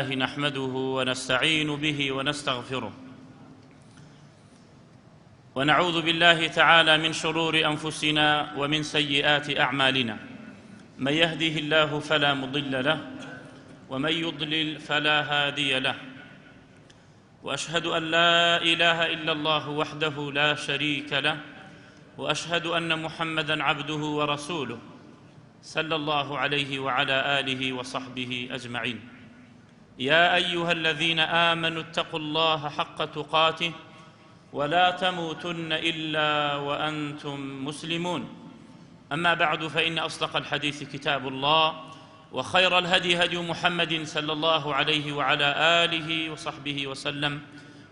نحمده ونستعين به ونستغفره ونعوذ بالله تعالى من شرور أنفسنا ومن سيئات أعمالنا. من يهده الله فلا مضل له ومن يضلل فلا هادي له، وأشهد أن لا إله إلا الله وحده لا شريك له، وأشهد أن محمدًا عبده ورسوله صلى الله عليه وعلى آله وصحبه أجمعين. يا أيها الذين آمنوا اتقوا الله حق تقاته ولا تموتن إلا وأنتم مسلمون. أما بعد، فإن أصدق الحديث كتاب الله، وخير الهدي هدي محمد صلى الله عليه وعلى آله وصحبه وسلم،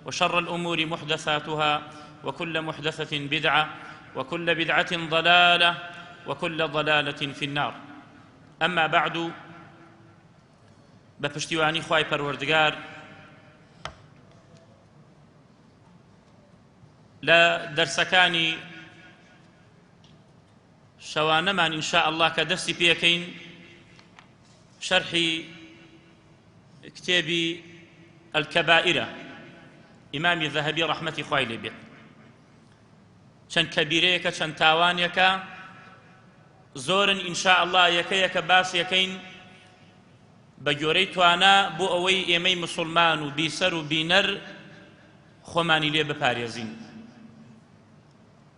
وشر الأمور محدثاتها، وكل محدثة بدعة، وكل بدعة ضلالة، وكل ضلالة في النار. أما بعد، بپشتیوانی خوای پەروەردگار لە دەرسەکانی شەوانەمان ئینشاء الله کە دەستی پێکەین شەرحی کتێبی الکەبائرە ئیمامی ذەهەبی ڕەحمەتی خوای لێ بێت. چەند کەبیرەیەکە، چەند تاوانێکە، زۆرن ئینشاء الله یەکەیەکە باس یەکەین بە گۆرەی توانە بۆ ئەوەی ئێمەی مسلمان و بیسەر و بینەر خۆمانی لێ بپارێزین.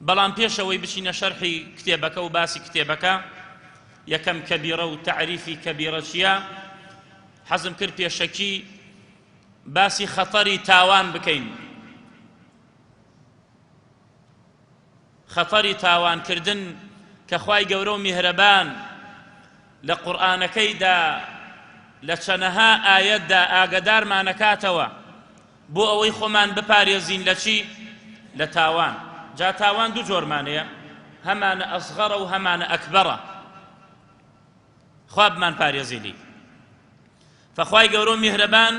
بەڵام پێشەوەی بچینە شەرحی کتێبەکە و باسی کتێبەکە، یەکەم کەبیرە و تعریفی کەبیرە چییە، حەزم کرد پێشەکی باسی خەتەری تاوان بکەین. خەتەری تاوانکردن کە خوای گەورە و میهرەبان لە قورئانەکەیدا لە چەنەها ئایەتدا ئاگادارمانەکاتەوە بۆ ئەوەی خۆمان بپارێزین لە چی؟ لە تاوان. جا تاوان دوو جۆرمانەیە، هەمانە ئەصغەرە و هەمانە ئەکبەرە. خوا بمان پارێزیلی. فەخوای گەورە و میهرەبان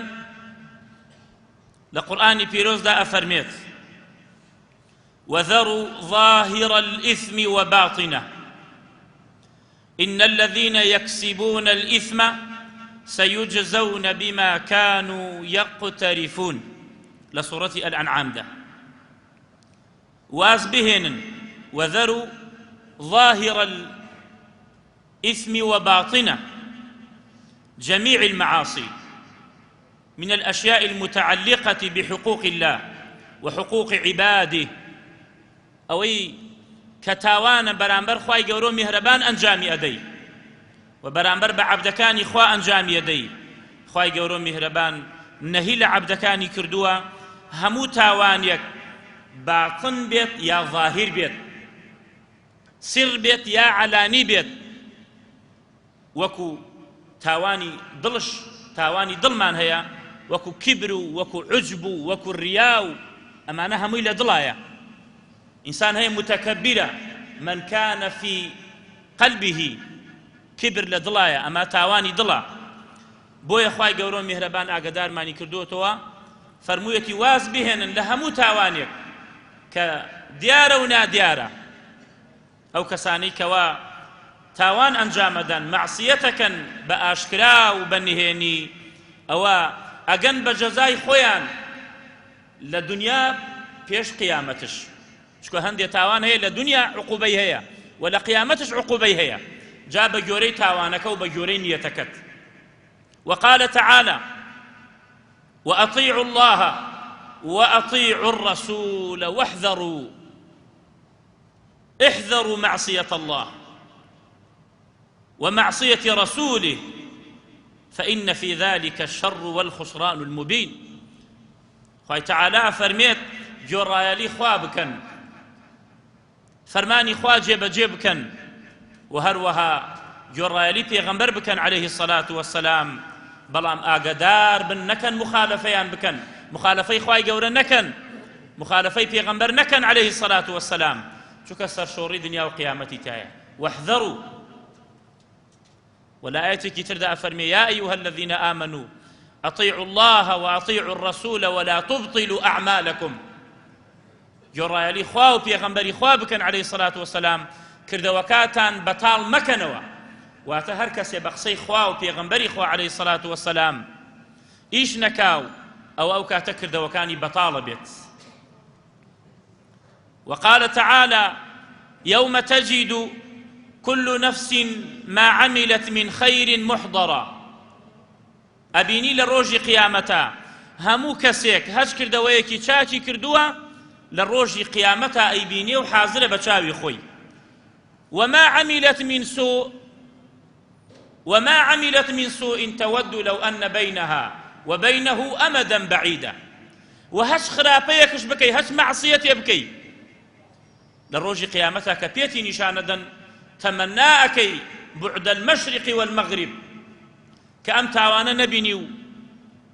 لە قورئانی پیرۆزدا ئەفەرمێت: وذروا ظاهر الإثم وباطنه إن الذين يكسبون الإثم سيجزون بما كانوا يقترفون. لسورة الأنعام ده واز بهن وذروا ظاهر الإثم وباطنه، جميع المعاصي من الأشياء المتعلقة بحقوق الله وحقوق عباده، أوي كتاوان برامبر خواي گەورە میهرەبان ئەنجامی ئەدەی و بەرامبەر بە عەبدەکانی خوا ئەنجامی ئەدەی. خوای گەورە میهرەبان نەهی لە عەبدەکانی کردووە هەموو تاوانێک باطن بێت یا ظاهر بێت، سر بێت یا عەلانی بێت، وەکو تاوانی دڵش، تاوانی دڵمان هەیە، وەکو کیبر و وەکو عوجب و وەکو ڕیا و ئەمانە هەمووی لە دڵایە. ئینسان هەیە متەکەبیرە، من كان في قلبه کبر لە دڵایە، ئەمە تاوانی دڵە. بۆیە خوای گەورە میهرەبان ئاگادارمانی کردووەتەوە، فەرموویەتی واز بهێنن لە هەموو تاوانێک کە دیارە و نادیارە. ئەو کەسانەی کەوا تاوان ئەنجامەدەن، مەعسیەتەکەن بە ئاشکرا و بە نهێنی، ئەوە ئەگەن بە جەزای خۆیان لە دنیا پێش قیامەتش. چکە هەندێک تاوان هەیە لە دنیا عقوبەی هەیە و لە قیامەتش عقوبەی هەیە. جا بە گۆرەی تاوانەکە و بە گۆرەی نیەتەکەت. وقال تعالى: وأطيعوا الله وأطيعوا الرسول واحذروا، احذروا معصية الله ومعصية رسوله فإن في ذلك الشر والخسران المبين. خوای تعالى فرميت جۆڕایەلی خوا بکەن، فەرمانی خوا جێبەجێ بکەن، و هەروەها گۆڕایەلی پێغەمبەر بکەن عليه الصلاة والسلام. بەڵام ئاگادار بن، نەکەن مخالفەیان بکەن، مخالفەی خوای گەورە نەکەن، مخالفەی پێغەمبەر نەکەن عليه الصلاة والسلام، چونکە سەرشۆڕی دنیا و قیامەتی تایە. واحذروا. ولا آيتك تردى أفرمي: يا أيها الذين آمنوا أطيعوا الله وأطيعوا الرسول ولا تبطلوا أعمالكم. جۆڕایەلی خوا و پێغەمبەری خوا بکەن عليه الصلاة والسلام، کردەوەکاتان بەتاڵ مەکەنەوە. واتە هەر کەسێ بە قسەی خوا و پێغەمبەری خوا عليه الصلاة والسلام ئیش نەکاو ئەو کاتە کردەوەکانی بەتاڵە بێت. وقال تعالى يوم تجد كل نفس ما عملت من خير محضرا. ئەبینی لە ڕۆژی قیامەتە هەموو کەسێک هەچ کردەوەیەکی چاکی کردووە لە ڕۆژی قیامەتە ئەیبینێ و حازرە بە چاوی خۆی. وما عملت من سوء تود لو أن بينها وبينه أمدا بعيدا. وهش خراپەیەکش بکەی هەچ مەعسیەتێ بکەی لە ڕۆژی قیامەتە کە پێتی نیشانەدەن تەمەنا ئەکەی بعد المشرق والمغرب کە ئەم تاوانە نەبینی و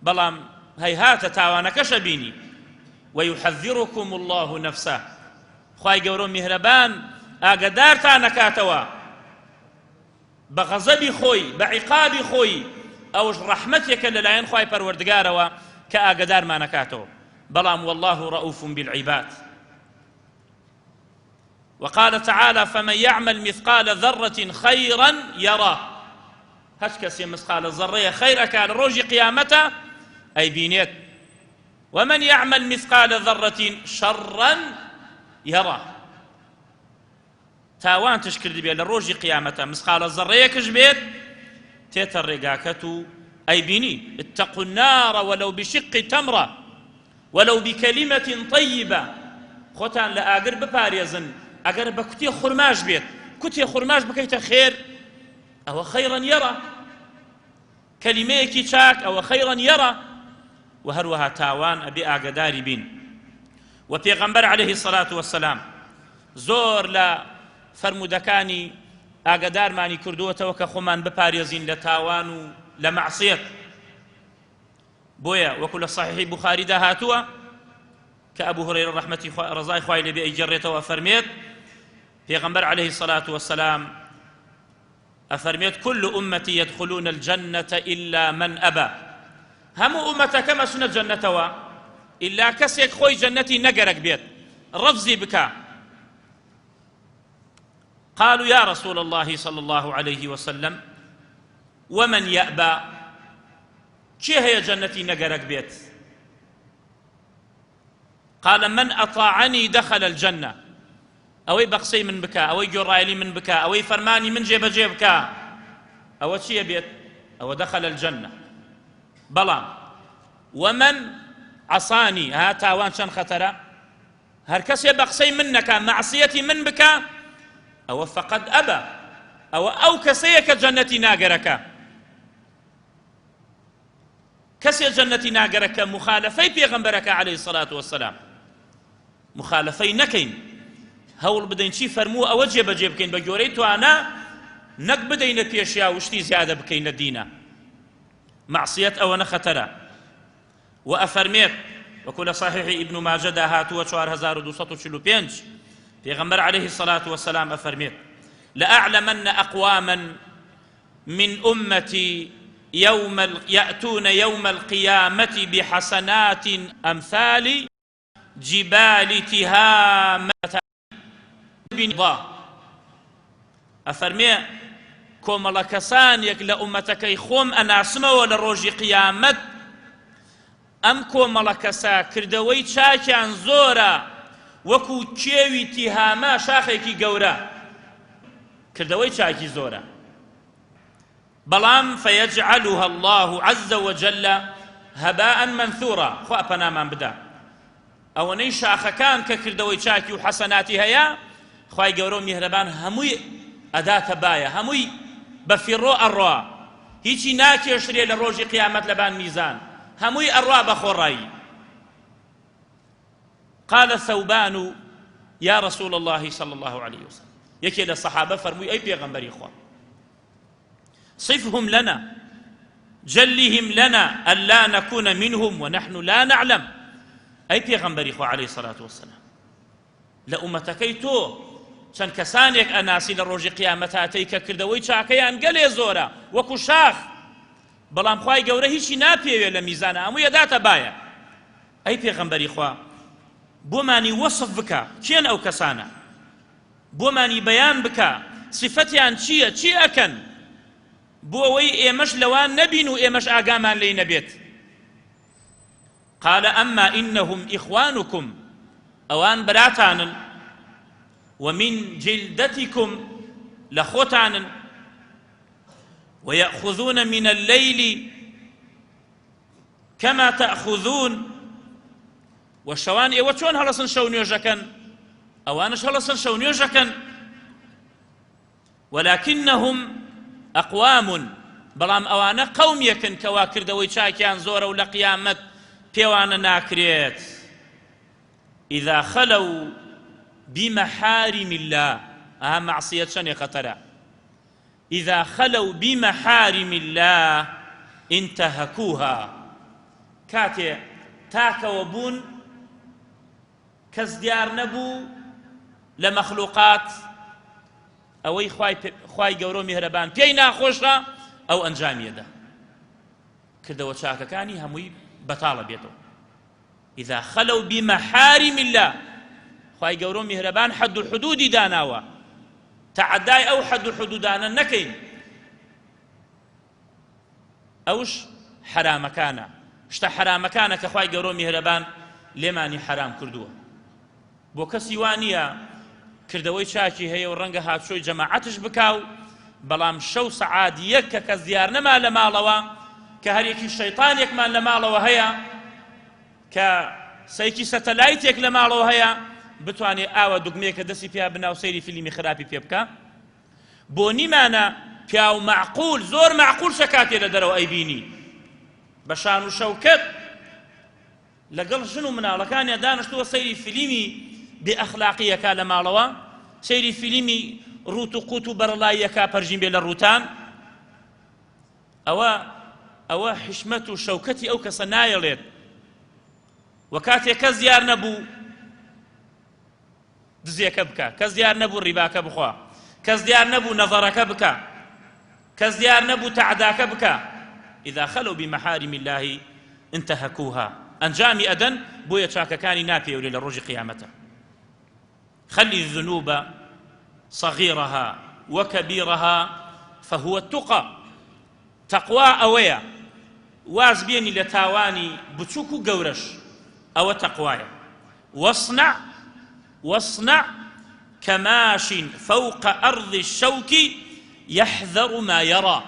بەڵام هەیهاتە تاوانەکەشە بینی. ويحذركم الله نفسه. خوای گەورە میهرەبان ئاگادارتان نەکاتەوە بە غەزەبی خۆی بە عیقابی خۆی، ئەوش ڕەحمەتێکە لەلایەن خوای پەروەردگارەوە کە ئاگادارمان نەکاتەوە. بەڵام والله رؤوف بالعباد. وقال تعالى فمن يعمل مثقال ذرة خيرا يراه. هەچ کەسێ مثقال ذرەیە خەیرەکە لە ڕۆژی قیامەتە ئەیبینێت. ومن يعمل مثقال ذرة شرا يراه. تاوان تشکردی بێت لە ڕۆژی قیامەتە مثقال ذرەیەکش بێت تێتە ڕێگاکەت و ئەیبینی. اتقوا النار ولو بشق تمرة ولو بكلمة طيبة. خۆتان لە ئاگر بپارێزن ئەگەر بە کوتێ خورماش بێت، کوتێ خورماش بکەیتە خێر ئەوە خەیڕەن یەڕە. کەلیمەیەکی چاک ئەوە خەیڕەن یەڕە. و هەروەها تاوان ئەبێ ئاگاداری بین. و پێغەمبەر عەلەیهی سەڵات وەسەلام زۆر لە فەرمودەکانی ئاگادارمانی کردووەتەوە کە خۆمان بپارێزین لە تاوان و لە مەعسیەت. بۆیە وەکو لە صحیحی بوخاریدا هاتووە کە ئەبوو هورەیرە ڕەحمەتی ڕەزای خوای لێبێ ئەیجێڕێتەوە فەرمێت پێغەمبەر عەلەیهی سەڵات وەسەلام ئەفەرمێت كل أمتي يدخلون الجنة إلا من أبى. هەموو ئومەتەکەمە چونە جەنەتەوە ئیلا کەسێک خۆی جەنەتی نەگەرەک بێت ڕەفزی بکە. قالوا يا رسول الله صلى الله عليه وسلم ومن يأبى. چێ هەیە جەنەتی نەگەرەک بێت؟ قال من أطاعني دخل الجنة. ئەوەی بە قسەی من بکە، ئەوەی گۆڕایلی من بکە، ئەوەی فەرمانی من جێبەجێ بکە، ئەوە چییە بێت؟ ئەوە دخل الجنة. بەڵام ومن عصاني ها تاوان چەند خەتەرە؟ هەر کەسێ بە قسەی من نەکا مەعسیەتی من بکە ئەوە فقد ئەبە، ئەو کەسەیە کە جەنەتی ناگەرەکە. کەسێ جەنەتی ناگەرەکە مخالفەی پێغەمبەرەکە عەلەیهی سەڵات وەسەلام. مخالفەی نەکەین، هەوڵ بدەین چی فەرموو ئەوە جێبەجێ بکەین بە گۆرەی توانە، نەک بدەینە پێشیا وشتی زیادە بکەینە دینە. معصیەت ئەوە نەخەتەرە. و ئەفەرمێت وەکو لە صحیحی ئیبن ماجەدا هاتووە 4245 پێغەمبەر عەلەیهی سەڵات وەسەلام ئەفەرمێت لأعلمن أقواما من أمتي يأتون يوم القيامة بحسنات أمثال جبال تهامة بنضا. ئەفەرمێ کۆمەڵە کەسانێک لە ئومەتەکەی خۆم ئەناسمەوە لە ڕۆژی قیامەت ئەم کۆمەڵە کەسە کردەوەی چاکیان زۆرە وەکو کێوی تیهامە شاخێکی گەورە، کردەوەی چاکی زۆرە. بەڵام فەیەجعەلوها الله عەزە وەجەل هەباء منثورا. خوا پەنامان بدا ئەوەنەی شاخەکان کە کردەوەی چاکی و حەسەناتی هەیە خوای گەورە و میهرەبان هەمووی ئەداتە بایە، هەمووی بە فیڕۆ ئەڕوا، هیچی ناکێشرێ لە ڕۆژی قیامەت لەبان میزان، هەمووی ئەڕوا بە خۆڕایی. قال ثوبان يا رسول الله صلى الله عليه وسلم. یەکێ لە سەحابە فەرمووی ئەی پێغەمبەری خوا صفهم لنا جلهم لنا ألا نكون منهم ونحن لا نعلم. أي پێغەمبەری خوا عليه الصلاة والسلام لە ئومەتەکەی تۆ چەند کەسانێک ئەناسی لە ڕۆژی قیامەت هاتەی کە کردەوەی چاکەیان گەلێ زۆرە وەکو شاخ، بەڵام خوای گەورە هیچی ناپێوێ لە میزانە، هەمووی ئەداتە بایە. ئەی پێغەمبەری خوا بۆمانی وەصف بکە کێن ئەو کەسانە، بۆمانی بەیان بکە صفەتیان چییە، چی ئەکەن، بۆ ئەوەی ئێمەش لەوان نەبین و ئێمەش ئاگامان لێی نەبێت. قال أما إنهم إخوانكم أوان براتان ومن جلدتكم لخوتان ويأخذون من الليل كما تأخذون والشوان إيوة چون هلسن شو نيوجكن أوانش هلسن شو نيوجكن ولكنهم أقوام بلام أوانا قوم يكن كواكر دوي چاكيان زورا ولا قيامت بيوانا ناكريت إذا خلوا بمحارم الله أهم معصية شن خطرة إذا خلوا بمحارم الله انتهكوها كاتي تاكا وبون كزديار نبو لمخلوقات أوي خواي قورو مهربان بينا خوشا أو أنجام يدا كردوا شاكا كاني هموي بطالة بيتو إذا خلوا بمحارم الله خواي قورو مهربان حد الحدود داناوا تعداي أو حد الحدود دانا نكين أوش حرام كان شتا حرام كان كخواي قورو مهربان لماني حرام كردوا بۆ کەسی وانە کردەوەی چاکی هەیە و ڕەنگە هاتشۆی جەماعەتش بکاو بەڵام شەو سەعات یەک کە کەس دیار نەما لە ماڵەوە کە هەرێکی شەیطانێکمان لە ماڵەوە هەیە کە سەیکی سەتەلایتێک لە ماڵەوە هەیە بتوانێت ئاوە دوگمەیەکە دەستی پیا بناو سەیری فیلمی خراپی پێ بکە بۆ نیمانە پیا و معقول زۆر معقول شەکاتێ لە دەرەوە ئەیبینی بە شان و شەوکەت لەگەڵ ژن و مناڵەکانیان دانیشتووە سەیری فیلمی بێئەخلاقیەکە لە ماڵەوە سەیری فیلمی ڕوت و قوت و بەرەڵاییەکە پەرژین بێ لە ڕووتان ئەوە حشمەت و شەوکەتی ئەو کەسە نایەڵێت و کاتێک کەس دیار نەبوو دزیەکە بکە کەس دیار نەبوو ڕیباکە بخوا کەس دیار نەبوو نەظەرەکە بکە کەس دیار نەبوو تەعداکە بکە إذا خلوا بمحارم الله انتهكوها أنجامي أدن بويا چاككاني ناپيولي للرجي قيامته خلي الذنوب صغيرها وكبيرها فهو التقى تقوى أويا واز بيني لتاواني بچوكو قورش أو تقوايا واصنع كماش فوق أرض الشوك يحذر ما يرى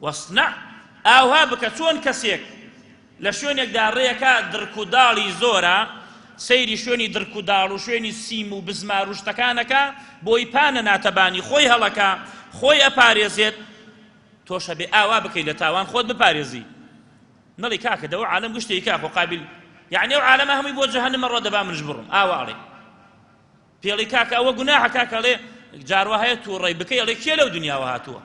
واصنع ئاوها بکە چۆن کەسێک لە شوێنێک داڕێیەکە درکوداڵی زۆرە سەیری شوێنی درکوداڵ و شوێنی سیم و بزمار و شتەکانەکە بۆی پانە ناتەبانی خۆی هەڵەکە خۆی ئەپارێزێت تۆشە بێ ئاوا بکەی لە تاوان خۆت بپارێزی نەڵی کاکە دەوە عالەم گشتێکی کاکە قابل یعنی ئەو عالەمە هەمووی بۆ جەهەنەمە ڕۆدەبا منش بڕم ئاواڵێ پێڵی کاکە ئەوە گوناحە کاکەڵێ جاروە هەیە تووڕێی بکەی ئەڵێ کێ لەو دنیاوە هاتووە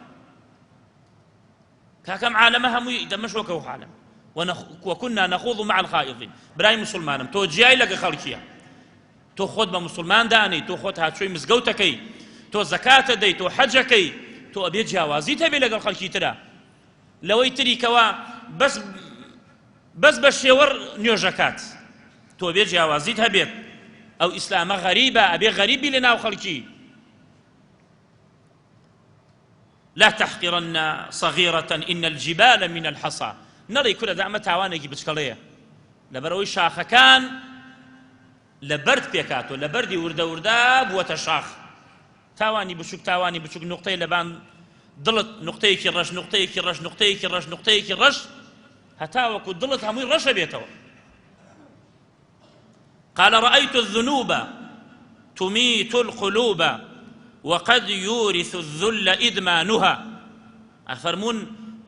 كاكم عالمها مو دمش وكو عالم وكنا نخوض مع الخائضين براي مسلمانم تو جاي لك خلقيا تو خود بمسلمان داني تو خود هات شوي مزقوتكي تو زكاة دي تو حجكي تو ابي جوازي تبي لك الخلقي ترى لو يتري كوا بس بشيور نيوجكات تو ابي جوازي تبي او اسلام غريبه ابي غريبي لنا خلقي لا تحقرن صغيرة إن الجبال من الحصى نري كل دعمة تاوانيكي بشكالية لبروي شاخ كان لبرد بيكاتو لبردي وردا بوتشاخ تاواني بشوك نقطة لبان ضلت نقطيك الرش هتاوكو ضلت هموي رش بيتو قال رأيت الذنوب تميت القلوب وقد يورث الذل إدمانها أفرمون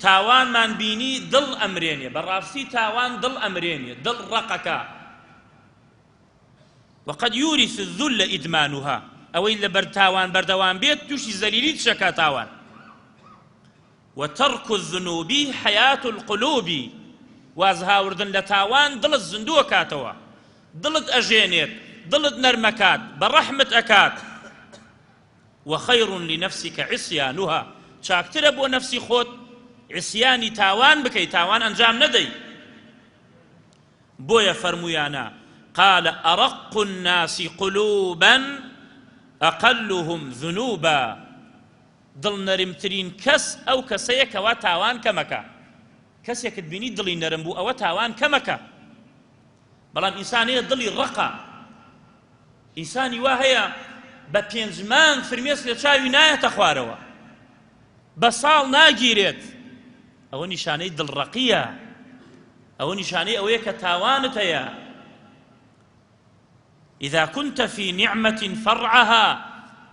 تاوان من بيني ضل أمريني بالرافسي تاوان ضل أمريني ضل رقك وقد يورث الذل إدمانها أو إلا برتاوان بردوان بيت توشي زليليت شكا تاوان وترك الذنوب حياة القلوب وازها وردن لتاوان ضل الزندوة كاتوا ضلت أجينيت ضلت نرمكات بالرحمة أكات وخير لنفسك عصيانها شاكتر بو نفسي خوت عصياني تاوان بكي تاوان أنجام ندي بويا فرميانا قال أرق الناس قلوبا أقلهم ذنوبا ضل نرمترين كس أو كسيك وتاوان كمكا کەسێکت بینی دڵی نەرم بوو ئەوە تاوان کەمەکە، بەڵام ئینسانەیە دڵی ڕقە، ئینسانی وا هەیە بە 5 مانگ فرمێس لە چاوی نایەتە خوارەوە، بە ساڵ ناگیرێت، ئەوە نیشانەی دڵڕەقیە، ئەوە نیشانەی ئەوەیە کە تاوانت هەیە. إذا كنت في نعمة فرعها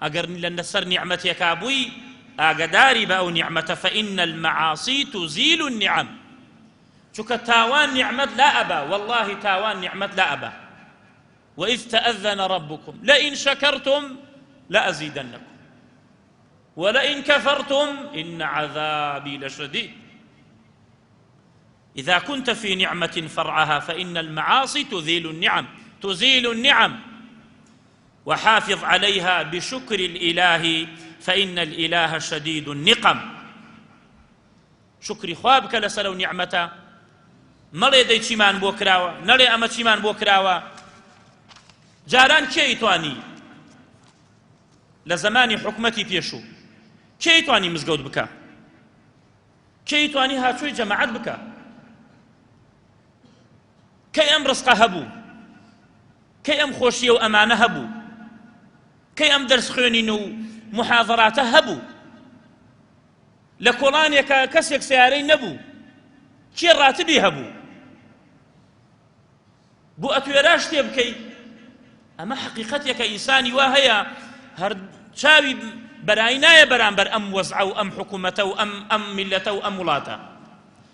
أجر لنسر نعمتك أبوي أقداري بأو نعمة فإن المعاصي تزيل النعم. شك تاوان نعمة لا أبا، والله تاوان نعمة لا أبا. وإذ تأذن ربكم لئن شكرتم لأزيدنكم ولئن كفرتم إن عذابي لشديد. إذا كنت في نعمة فرعها فإن المعاصي تزيل النعم وحافظ عليها بشكر الإله فإن الإله شديد النقم. شكري خوابك لسلو نعمته مەڵێ دەی چیمان بۆ کراوە، نەڵێ ئەمە چیمان بۆ کراوە. جاران کێ توانی لە زمانی حکومەتی پێشوو کێ توانی مزگەوت بکە، کێ توانی هاتووی جەماعەت بکە، کەی ئەم ڕزقە هەبوو، کەی ئەم خۆشیە و ئەمانە هەبوو، کەی ئەم دەرس خوێنین و محاضەراتە هەبوو. لە کۆڵانێکە کەسێک سیارەی نەبوو، کێ ڕاتبی هەبوو بۆ ئەتوێرا شتێ بکەی. ئەمە حەقیقەتێکە ئینسانی وا هەیە هەر چاوی بەرای نایە بەرامبەر ئەم وەزعە و ئەم حکومەتە و ئەم میلەتە و ئەم وڵاتە.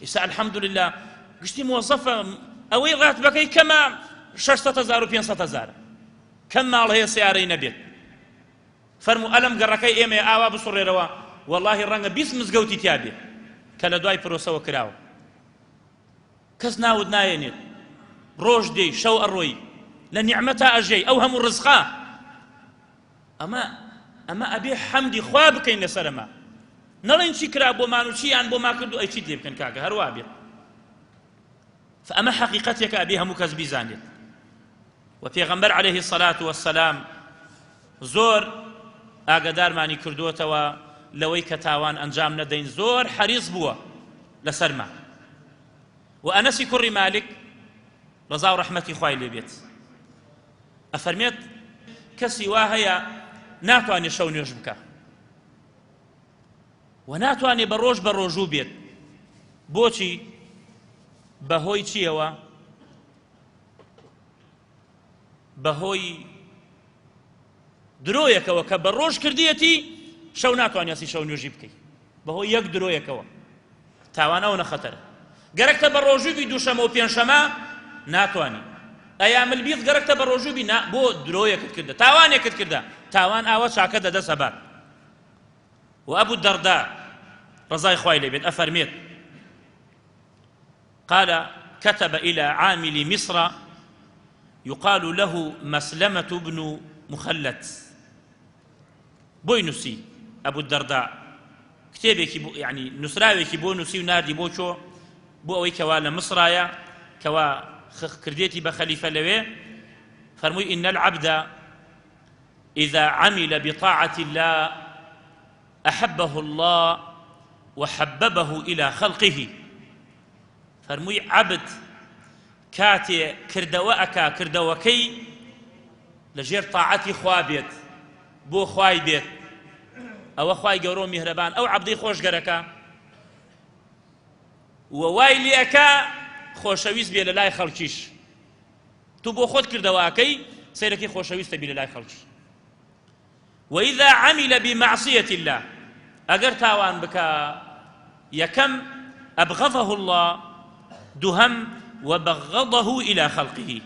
ئێستا الحەمدولله گشتی مۆزەفە ئەوەی ڕاتبەکەی کەمە 600,000 و 500,000 کەم ماڵ هەیە سیارەی نەبێت. فەرموو ئەلەم گەڕەکەی ئێمە ئاوا بسوڕێرەوە، وەڵڵاهی ڕەنگە 20 مزگەوتی تیابێ کە لە دوای پرۆسەوە کراوە. کەس ناود نایێنێت، ڕۆژ دێی شەو ئەڕۆی لە نیعمەتە ئەژەی ئەو هەموو ڕزقا. ئەمە ئەبێ حەمدی خوا بکەین لەسەرەمە، نەڵێن چی کرا بۆمان و چیان بۆما کرد و ئەی چیت لێ بکەن کاکە هەروە بێت. فأما حقيقتك أبيها مكز بيزانيت. وبيغمبر عليه الصلاة والسلام زور ئاگادار مانی کردوتەوە لەوەی کە تاوان ئەنجام نەدەین، زۆر حەریص بووە لەسەرما. و ئەنەسی کوڕی مالک ڕەزا و ڕەحمەتی خوای لێ بێت ئەفەرمێت کەسی وا هەیە ناتوانێت شەو نوێژ بکە و ناتوانێت بە ڕۆژ بە ڕۆژوو بێت. بۆچی؟ بەهۆی چیەوە؟ بەهۆی درۆیەکەوە کە بە ڕۆژ کردیەتی شەو ناتوانیاسی شەو نوێژی بکەیت، بەهۆی یەک درۆیەکەوە. تاوانەوە نەخەتەرە. گەرەکتە بە ڕۆژووبی دووشەمە و پێنجشەمە ناتوانی. ئەیام البیض گەرەکتە بە ڕۆژووبی بۆ درۆیەکت کردە، تاوانێکت کردە، تاوان ئاوە چاکە دەدە سەبات. و ئەبوو دەردا ڕەزای خوای لێ بێت ئەفەرمێت قال كتب إلى عامل مصر يقال له مسلمة بن مخلد بوينسي أبو الدرداء كتابك يعني نسراويك بونسي ونادي بوشو بو أوي كوالا مصرايا كوا كرديتي بخليفة لوي فرموي إن العبد إذا عمل بطاعة الله أحبه الله وحببه إلى خلقه. فرمووی عەبد کاتێ کردەوە ئەکا کردەوەکەی لەژێر تاعەتی خوا بێت، بۆ خوای بێت، ئەوە خوای گەورە و میهرەبان ئەو عەبدەی خۆشگەرەکە و وای لێ ئەکا خۆشەویست بێ لە لای خەڵکیش. تو بۆ خۆت کردەوەکەی سەیرەکەی خۆشەویستە بێ لە لای خەڵکی. وإذا عمل بمعصية الله ئەگەر تاوان بکە یەکەم أبغضه الله، دوهم وبغضه إلى خلقه.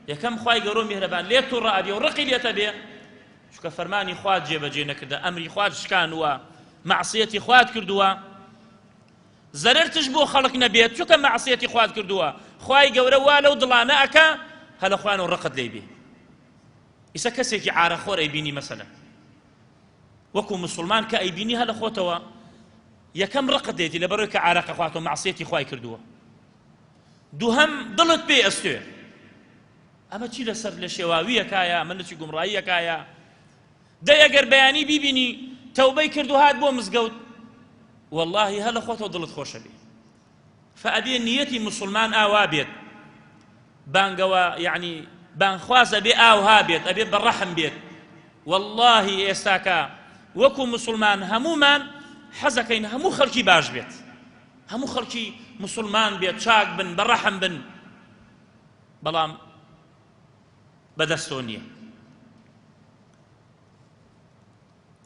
يكم خواي قرون مهربان ليه ترى أبي ورقي ليه تبي شو كفرماني خوات جيبه جينا كده أمري خوات شكان ومعصيتي خوات كردوا زررتش بو خلق نبيت شو كمعصيتي خوات كردوا خواي قورا والو ضلانا أكا هلا خوان ورقد لي بيه. إذا كسيكي عار خور أيبيني مثلا وكو مسلمان كأيبيني هلا خوتوا يكم رقد ليتي لبروك عارق خواتو معصيتي خواي كردوا. دوهم دڵت پێ ئەستێ ئەمە چی لەسەر لە شێواویەکایە من لە چی گومڕاییەکایە دەی ئەگەر بەیانی بیبینی تەوبەی کرد و هات بۆ مزگەوت وەڵڵاهی هەلە خۆتەوە دڵت خۆشە بێ فأبي نيتي مسلمان آوابيت بانقوا يعني بانخواز أبي آوهابيت أبي بالرحم بيت والله إستاكا وكو مسلمان همومان حەزەکەین هەموو خەڵکی باش بێت هەموو خەڵکی مسلمان بێت چاک بن بەڕەحم بن بەڵام بەدەستۆ نییە.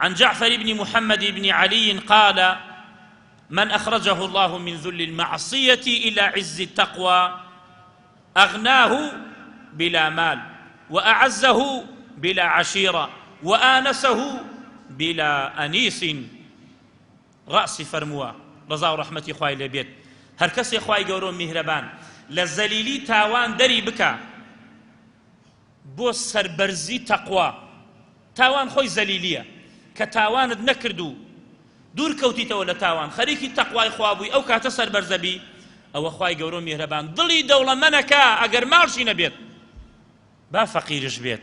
عن جعفر بن محمد بن علي قال من أخرجه الله من ذل المعصية إلى عز التقوى أغناه بلا مال وأعزه بلا عشيرة وآنسه بلا أنيس رأسي فرموا رضا ورحمتي خواهي لبيت هر كسي خواهي قورون مهربان لزليلي تاوان دري بكا بو سربرزي تقوى تاوان خوي زليلية كتاوان نكردو دور كوتي تولى تاوان خريكي تقوى خوابوي أو كاتا سربرزبي أو خواهي قورون مهربان ضلي دولة منكا أقر مارشي نبيت با فقيرش بيت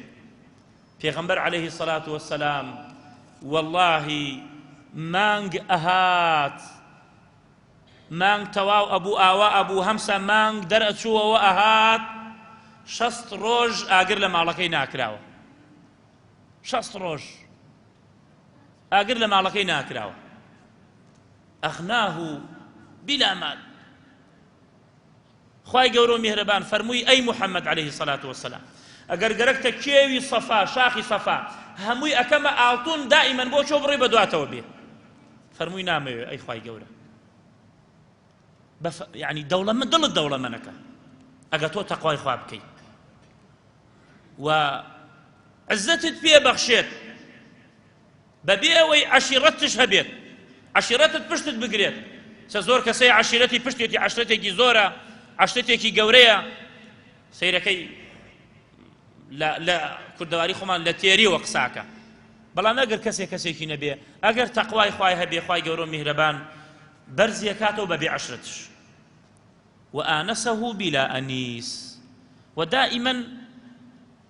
پیغمبر عليه الصلاة والسلام والله مانگ أهات مانگ تواو أبو آوا أبو همسا مانگ در أتشوه وأهات شست روج آقر لمالكي ناكراوه شست روج آقر لمالكي ناكراوه أغناه بلا مال خواهي قورو مهربان فرموي أي محمد عليه الصلاة والسلام أقر قرقت كيوي صفا شاخي صفا هموي أكما آلتون دائما بو شبري بدواته بيه فرموي نامي أي خواهي قورو يعني دولة من دل الدولة منك أقتو تقوى خوابكي وعزتت بيه بخشيت ببيه وي عشيرتش هبيت عشيرتت پشتت بقريت سزور كسي عشيرتي پشتتي عشرتي زورة عشرتي قورية سيركي لا كردواري خمان لتيري وقساكا بلا ما أقر كسي كي نبيه أقر تقوى خواهي هبيه خواهي قورو مهربان برزي كاتو ببي عشرتش وآنسه بلا أنيس ودائما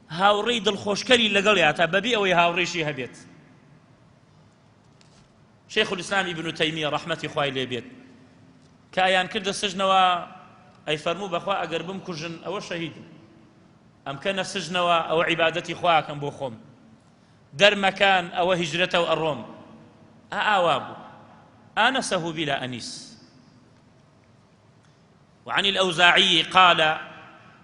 هاوري دل خوشكري لقلياتا ببي أوي هاوري شي هبيت شيخ الإسلام ابن تيمية رحمة خواهي لبيت كأيان كرد السجنوا أي فرمو بخوا أقربم كجن أو شهيد أم كان السجنوا أو عبادتي خوا كان بوخم در مكان أو هجرته الروم أعوابه آنسه بلا أنيس. وعن الأوزاعي قال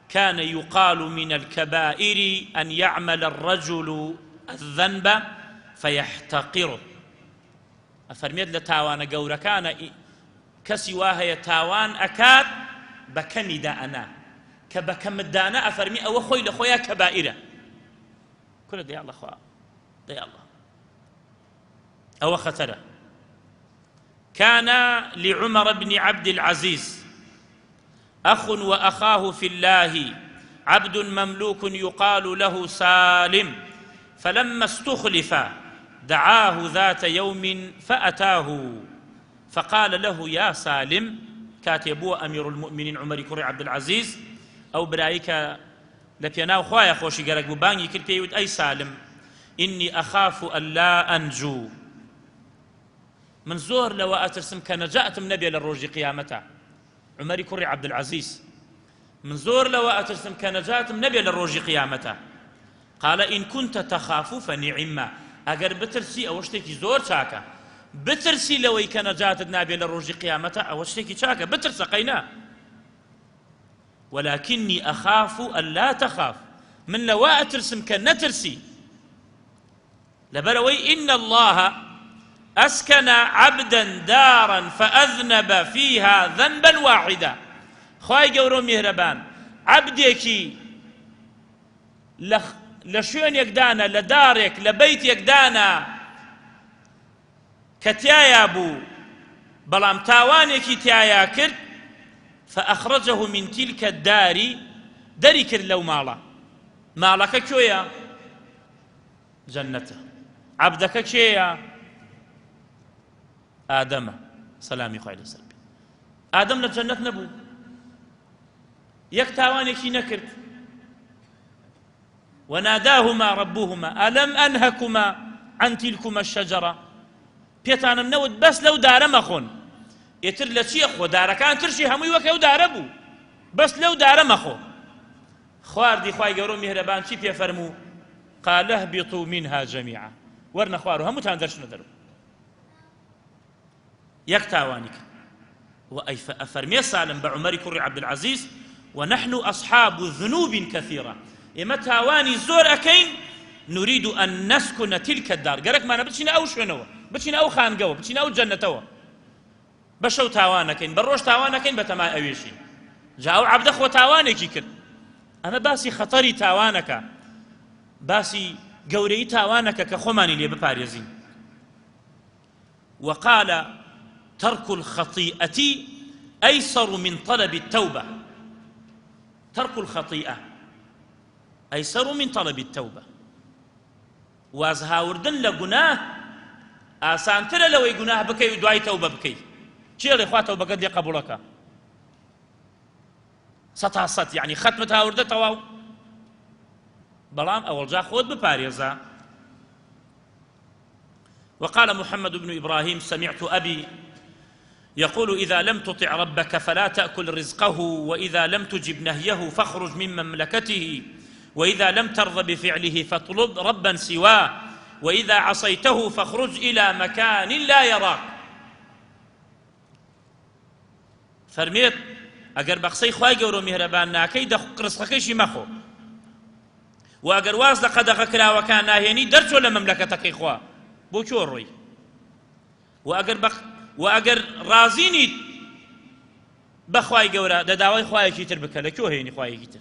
كان يقال من الكبائر أن يعمل الرجل الذنب فيحتقره أفرميد لتاوان قورا كان كسواها تاوان أكاد بكمي دانا كبكم الدانا أفرمي أو خوي لخويا كبائرة كل دي الله خوا دي الله أو خطره. كان لعمر بن عبد العزيز أخ وأخاه في الله عبد مملوك يقال له سالم فلما استخلف دعاه ذات يوم فأتاه فقال له يا سالم كاتبوا أمير المؤمنين عمر كري عبد العزيز أو برايك لبيناو خوايا خوشي قرق بباني كل بيود أي سالم إني أخاف أن لا أنجو من زور لو أترسم كنجاة من نبي للروج قيامته عمر كري عبد العزيز من زور لو أترسم كنجاة من نبي للروج قيامته قال إن كنت تخاف فنعم أجر بترسي أو اشتكي زور شاكا بترسي لو كنجاة النبي للروج قيامته أو اشتكي شاكا بترس قينا ولكني أخاف أن لا تخاف من لو أترسم كنترسي لبلوي إن الله أسكن عبدا دارا فأذنب فيها ذنبا واحدا خواهي قورو مهربان عبدك لشون يقدانا لدارك لبيت يقدانا كتيايا بو بلام تاوانك تيايا كرد فأخرجه من تلك الدار دركر لو مالك كويا جنته عبدك كويا آدم سلامي خوي عليه السلام آدم لجنة نبو يكتاوانكي نكرت وناداهما ربهما ألم أنهكما عن تلكما الشجرة بيتانا منود بس لو دار مخون ئێتر لە چییە خۆ دارەکان ترشی هەمووی وەک ئەو دارە بوو بەس لەو دارە مەخۆ خواردی خوای گەورە و میهرەبان چی پێفەرموو قال اهبطوا منها جميعا وەرنە خوار و هەمووتان دەرچنە دەرەوە یەک تاوانی کرد وأفرمي سالم بعمر كر عبد العزيز ونحن أصحاب ذنوب كثيرة إما تاواني زور أكين نريد أن نسكن تلك الدار قالك ما نبتشينا أو شنو بتشينا أو خانقوة بتشينا أو جنة بشو تاوانكين بروش تاوانكين بتما أويشين جاءوا عبد أخوة تاوانك كر أما باسي خطري تاوانك باسي قوري تاوانك كخماني لي بباريزين وقال ترك الخطيئة أيسر من طلب التوبة ترك الخطيئة أيسر من طلب التوبة وازهاوردن لقناه آسانتر لو يقناه بكي ودعي توبة بكي چير إخوة توبة قد يقبلك سطاسط يعني ختمة هاورده تواو بلام أول جا خود بباريزا وقال محمد بن إبراهيم سمعت أبي يقول إذا لم تطع ربك فلا تأكل رزقه وإذا لم تجب نهيه فاخرج من مملكته وإذا لم ترض بفعله فاطلب ربا سواه وإذا عصيته فاخرج إلى مكان لا يراك فرميت أجر بقصي خواي جورو مهربان ناكي دخ رزقكيشي مخو وأجر واز لقد كلا وكان ناهيني درت ولا مملكتك إخوا بوشوري وأجر رازيني بخواي جورا داوي خواي كيتر بكلا شو هيني خواي كيتر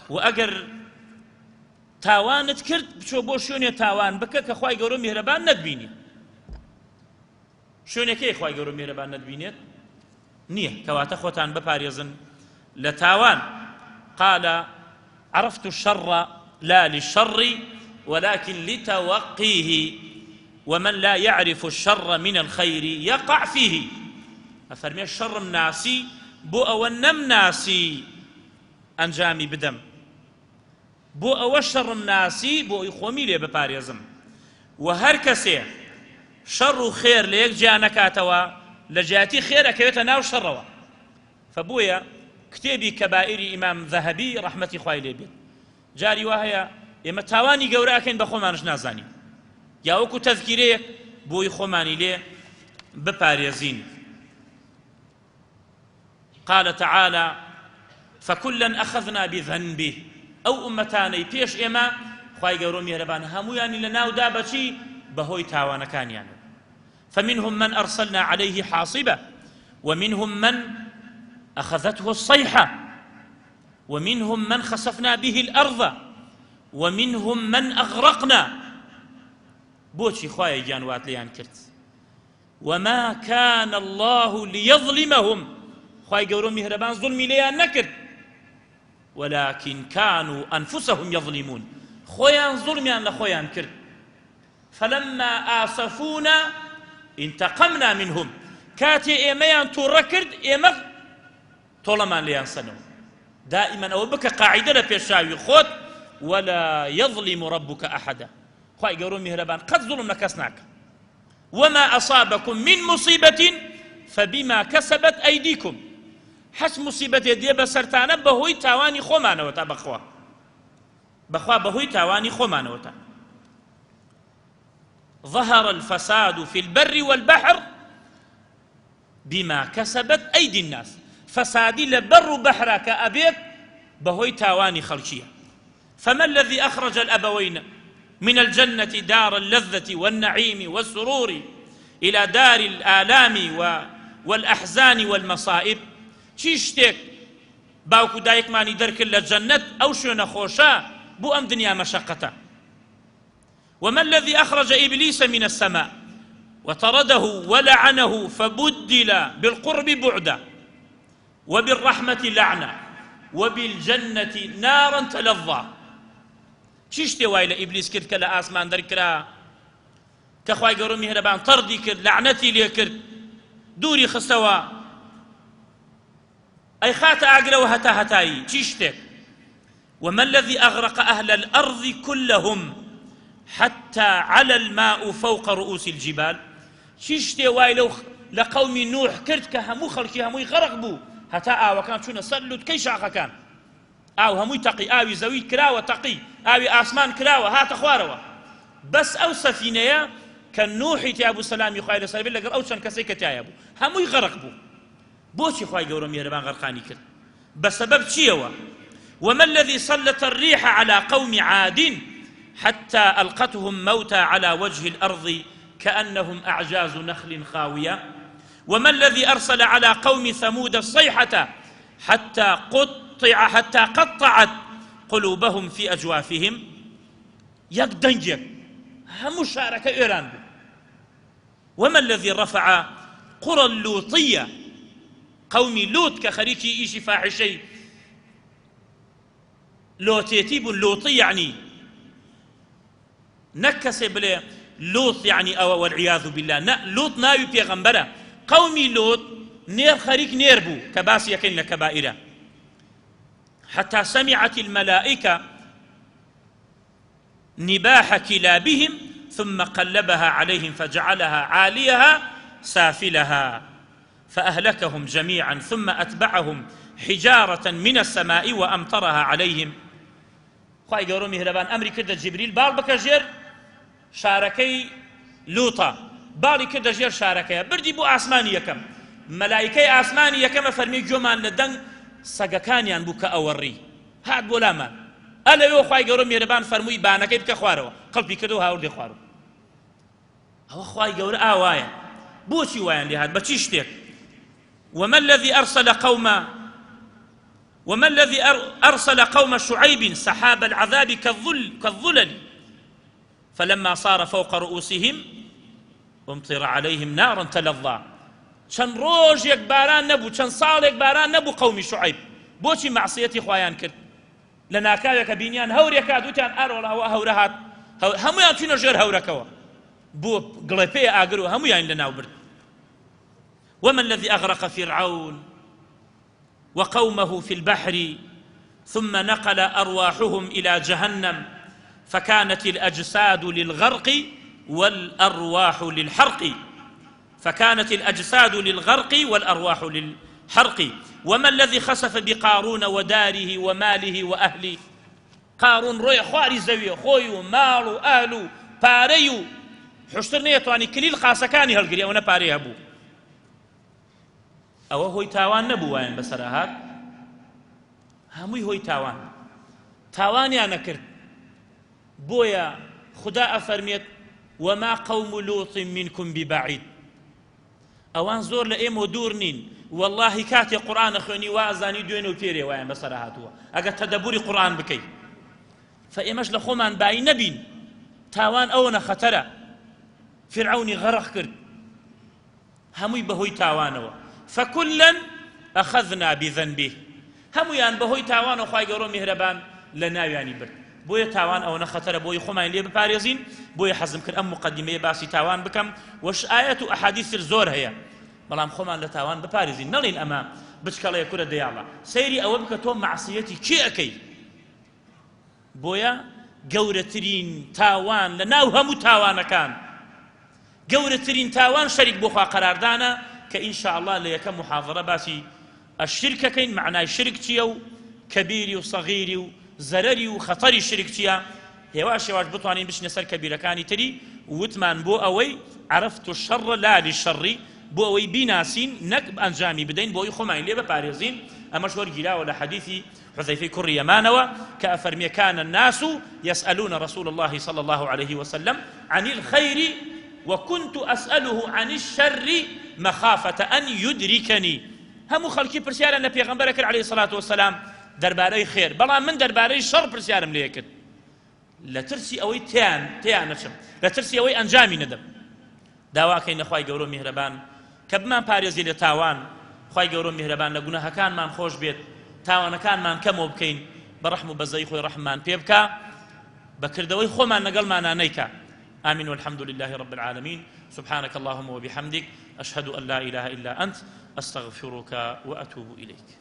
وأجر تاوان تكرت بشو بوشوني تاوان بك كخواي جورو مهربان ندبيني شوني كي خواي جورو مهربان ندبيني نيه كواتا خوتان بباريزن لتاوان قال عرفت الشر لا للشر ولكن لتوقيه ومن لا يعرف الشر من الخير يقع فيه أفرمي الشر مناسي بو أو النم ناسي أنجامي بدم بو أو الشر مناسي بو يخومي لي بباريزم وهركسي شر خير ليك جانكاتوا لجاتي خير أكيوتا ناو شروا فبويا كتابي كبائر إمام ذهبي رحمة خواه ليبيت جاري وهي إما تاواني قوراكين بخو مانش نازاني ياوكو تذكيريك بوي خوماني ليه بباريزين قال تعالى فكلا أخذنا بذنبه أو أمتاني بيش إما خواهي قورو مهربان هموياني لناو دابتي بهوي تاوانا كان يعني فمنهم من أرسلنا عليه حاصبة ومنهم من أخذته الصيحة ومنهم من خسفنا به الأرض ومنهم من أغرقنا بوشي خواهي جانوات ليان كرت وما كان الله ليظلمهم خواهي قولوا مهربان ظلمي ليان نكرت ولكن كانوا أنفسهم يظلمون خويان ظلميان لخويان كرت فلما آسفونا انتقمنا منهم كاتي إيميان توركرد إيمك طولمان ليان سنو دائما أو بك قاعدة لبيشاوي خود ولا يظلم ربك أحدا خواهي قولوا مهربان قد ظلم نكسناك وما أصابكم من مصيبة فبما كسبت أيديكم حس مصيبة يدي بسرتانا بهوي تاواني خومانا وتا بخوا بهوي تاواني خومانا وتا ظهر الفساد في البر والبحر بما كسبت أيدي الناس فسادي لبر بحرا كأبيك بهوي تاواني خلشية فما الذي أخرج الأبوين من الجنة دار اللذة والنعيم والسرور إلى دار الآلام والأحزان والمصائب چیشتێک باوکو دایکمانی دەرکرد لە جەنەت ئەو شوێنە خۆشە بۆ ئەم دنیا مەشەقەتە وما الذي أخرج إبليس من السماء وطرده ولعنه فبدل بالقرب بعدا وبالرحمة لعنة وبالجنة نارا تلظى چیشتێ وای لە ئیبلیس کرد کە لە ئاسمان دەرکرا کە خوای گەورە میهرەبان تەڕدی کرد لعنەتی لێ کرد دووری خستەوە أي خات أقرأ وهتا هتاي تشتك وما الذي أغرق أهل الأرض كلهم حتى على الماء فوق رؤوس الجبال تشتي وايلو لقوم نوح كرد كهمو خلقي هموي غرق بو هتا وكان شون سلوت كي شاخ كان او هموي تقي او زوي كراوه تقي او اسمان كراوه هات خواروا بس او سفينه كان نوح تي ابو سلام يخايل سبيل لقر او شن كسي كتايبو هموي غرق بو بوشي خوي قورم يهربان غرقاني كرد بسبب شيوا وما الذي سلط الريح على قوم عاد حتى ألقتهم موتى على وجه الأرض كأنهم أعجاز نخل خاوية وما الذي أرسل على قوم ثمود الصيحة حتى قطعت قلوبهم في أجوافهم يقدنجك هم شارك إيران وما الذي رفع قرى اللوطية قوم لوط كخريكي إيشي فاحشي لوتيتيب اللوطي يعني نكس بلي لوط يعني أو والعياذ بالله لوط ناوي بيغمبرة قومي لوط نير خريك نيربو كباس يكن كبائرة حتى سمعت الملائكة نباح كلابهم ثم قلبها عليهم فجعلها عاليها سافلها فأهلكهم جميعا ثم أتبعهم حجارة من السماء وأمطرها عليهم خواهي قولوا مهربان أمري كده جبريل بال بكجير شاركي لوطا بالي كده جير شاركي بردي بو آسماني يكم ملائكي آسماني يكم فرمي جومان لدن سقكانيان بو كأوري هاد بولامان ألا يو خواهي قولوا مهربان فرموي بانكي بك خواروا قلبي كدو هاور دي خوارو أو خواهي قولوا آوايا بوشي وايان لهاد بچيشتك وما الذي أرسل قوم شعيب سحاب العذاب كالظلل فلما صار فوق رؤوسهم أمطر عليهم نارا تلظى چەند ڕۆژێک باران نەبوو چەند ساڵێک باران نەبوو قومی شعیب بۆچی معسیەتی خۆیان کرد لە ناکاوێکە بینیان هەورێکات وتیان ئەڕۆڵەوە هەورە هات هەمویان چوونە ژێر هەورەکەوە بۆ گڵێپەیە ئاگر و هەمویان لەناو برد وما الذي أغرق فرعون وقومه في البحر ثم نقل أرواحهم إلى جهنم فكانت الأجساد للغرق والأرواح للحرق فكانت الأجساد للغرق والأرواح للحرق وما الذي خسف بقارون وداره وماله وأهله قارون روي خواري زوية خوي ومال وأهل باريو حشترني تواني كليل خاسكاني هالقرية وانا باري هبو أو هوي تاوان نبوين بسراهات هموي هوي تاواني أنا كرت بويا خدا أفرميت وما قوم لوط منكم ببعيد أوان زور لئيم ودورنين والله كاتي قرآن أخواني وازاني دوينو تيري وين بسراهات هو أقد تدبوري قرآن بكي فإماش لخومان باي نبين تاوان أونا خطرة فرعوني غرق كرت هموي بهوي تاوانوا فكلا أخذنا بذنبه همويان بهوي تاوان وخواي قرون مهربان لناوياني برد بويا تاوان أو نخطر بويا خمان ليه بباريزين بويا حزم كر أم مقدمة باسي تاوان بكم وش آية أحاديث الزور هي بلام خمان لتاوان بباريزين نلين أمام بشكلا يكون ديالا سيري أو بك توم معصيتي كي أكي بويا قورترين تاوان لناو همو تاوان كان قورترين تاوان شريك بوخوا قرار دانا كإن شاء الله ليكم محاضرة باسي الشركة كين معناه الشرك تيو كبيري وصغيري وزرري وخطري الشرك تيا هواش واش بطوانين بش نسر كبيرة كاني تري وتمان بو أوي عرفت الشر لا للشر بو أوي بناسين نكب أنجامي بدين بو يخمين ليه بباريزين أما شور جلا ولا حديثي حذيفة كري يمانوا كأفرمي كان الناس يسألون رسول الله صلى الله عليه وسلم عن الخير وكنت أسأله عن الشر مخافة أن يدركني هم خلقي برسيارا نبي غنبرك عليه الصلاة والسلام درباري خير بلا من درباري شر برسيارا مليكت لا ترسي أوي تيان نشم لا ترسي أوي أنجامي ندم داواكين خواي قورو مهربان كبمان باريزي لتاوان خواي قورو مهربان لقناها كان من خوش بيت تاوانا كان من كمو بكين برحمو بزي خوي رحمان بيبكا بكردوي خو ما نقل ما نانيكا آمين والحمد لله رب العالمين سبحانك اللهم وبحمدك أشهد أن لا إله إلا أنت أستغفرك وأتوب إليك